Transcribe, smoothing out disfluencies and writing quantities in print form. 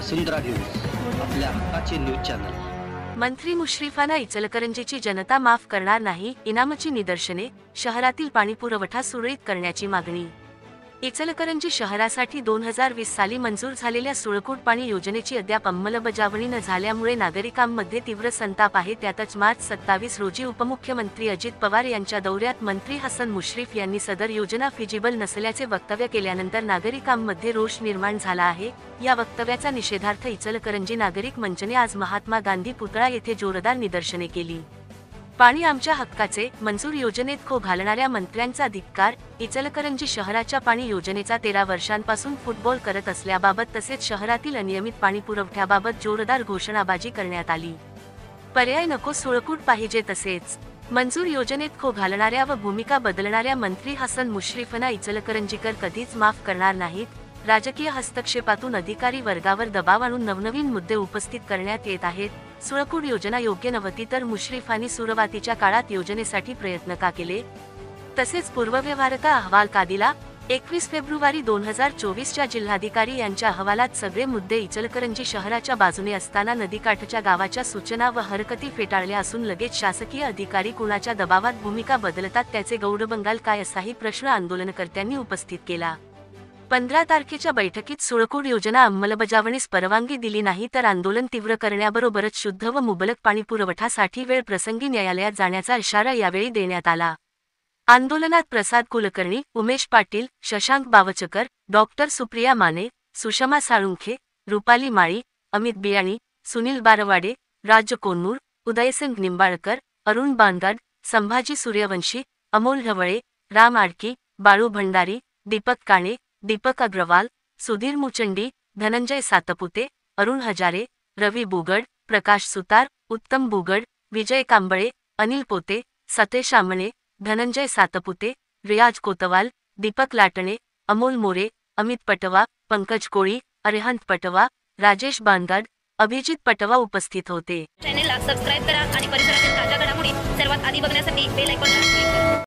वसुंधरा news, आपल्या हक्काचे news channel. मंत्री मुश्रीफांना इचलकरंजीची जनता माफ करणार नाही, इनामची निदर्शने, शहरातील पाणीपुरवठा सुरळीत करण्याची मागणी। इचलकरंजी शहरासाठी 2020 साली मंजूर झालेल्या सुळकूट पाणी योजनेची अद्याप अंमलबजावणी न झाल्यामुळे नागरिकांमध्ये तीव्र संताप आहे। त्यातच मार्च 27 रोजी उपमुख्यमंत्री अजित पवार यांच्या दौऱ्यात मंत्री हसन मुश्रीफ यांनी सदर योजना फिजिबल नसल्याचे वक्तव्य केल्यानंतर नागरिकांमध्ये रोष निर्माण झाला आहे। या वक्तव्याचा निषेधार्थ इचलकरंजी नागरिक मंचने आज महात्मा गांधी पुतळा येथे जोरदार निदर्शने केली। पाणी आमच्या हक्काचे, मंजूर योजनेत खो घालणाऱ्या मंत्र्यांचा धिक्कार। इचलकरंजी शहराच्या पाणी योजनेचा 13 वर्षांपासून फुटबॉल करत असल्याबाबत तसेच शहरातील अनियमित पाणी पुरवठ्याबाबत जोरदार घोषणाबाजी करण्यात आली। पर्याय नको, सुळकूट पाहिजे, तसेच मंजूर योजनेत खो घालणाऱ्या व भूमिका बदलणाऱ्या मंत्री हसन मुश्रीफांना इचलकरंजीकर कधीच माफ करणार नाहीत। राजकीय हस्तक्षेपातून अधिकारी वर्गावर दबाव आणून नवनवीन मुद्दे उपस्थित करण्यात येत आहेत। सुळकूट योजना योग्य नव्हती तर मुश्रीफांनी सुरुवातीच्या काळात योजनेसाठी प्रयत्न का केले? तसेच पूर्वव्यवहारता अहवाल का दिला? 21 फेब्रुवारी 2024च्या जिल्हाधिकारी यांच्या अहवालात सगळे मुद्दे इचलकरंजी शहराच्या बाजूने असताना नदीकाठच्या गावाच्या सूचना व हरकती फेटाळल्या असून लगेच शासकीय अधिकारी कुणाच्या दबावात भूमिका बदलतात, त्याचे गौडबंगाल काय, असाही प्रश्न आंदोलनकर्त्यांनी उपस्थित केला। 15 तारखेच्या बैठकीत सुळकूट योजना अंमलबजावणीस परवानगी दिली नाही तर आंदोलन तीव्र करण्याबरोबरच शुद्ध व मुबलक पाणीपुरवठासाठी वेळ प्रसंगी न्यायालयात जाण्याचा इशारा यावेळी देण्यात आला। आंदोलनात प्रसाद कुलकर्णी, उमेश पाटील, शशांक बावचकर, डॉक्टर सुप्रिया माने, सुषमा साळुंखे, रुपाली माळी, अमित बियाणी, सुनील बारवाडे, राज कोन्नूर, उदयसिंग निंबाळकर, अरुण बांगड, संभाजी सूर्यवंशी, अमोल ढवळे, राम आडकी, बाळू भंडारी, दीपक काणे, दीपक अग्रवाल, सुधीर मुचंडी, धनंजय सातपुते, अरुण हजारे, रवी बुगड, प्रकाश सुतार, उत्तम बुगड, विजय कांबळे, अनिल पोते, सतेश आमणे, धनंजय सातपुते, रियाज कोतवाल, दीपक लाटणे, अमोल मोरे, अमित पटवा, पंकज कोळी, अरिहंत पटवा, राजेश बांगड, अभिजित पटवा उपस्थित होते। चॅनेलला सबस्क्राइब करा आणि परिसरातील ताज्या घडामोडी सर्वात आधी बघण्यासाठी बेल आयकॉनला क्लिक करा।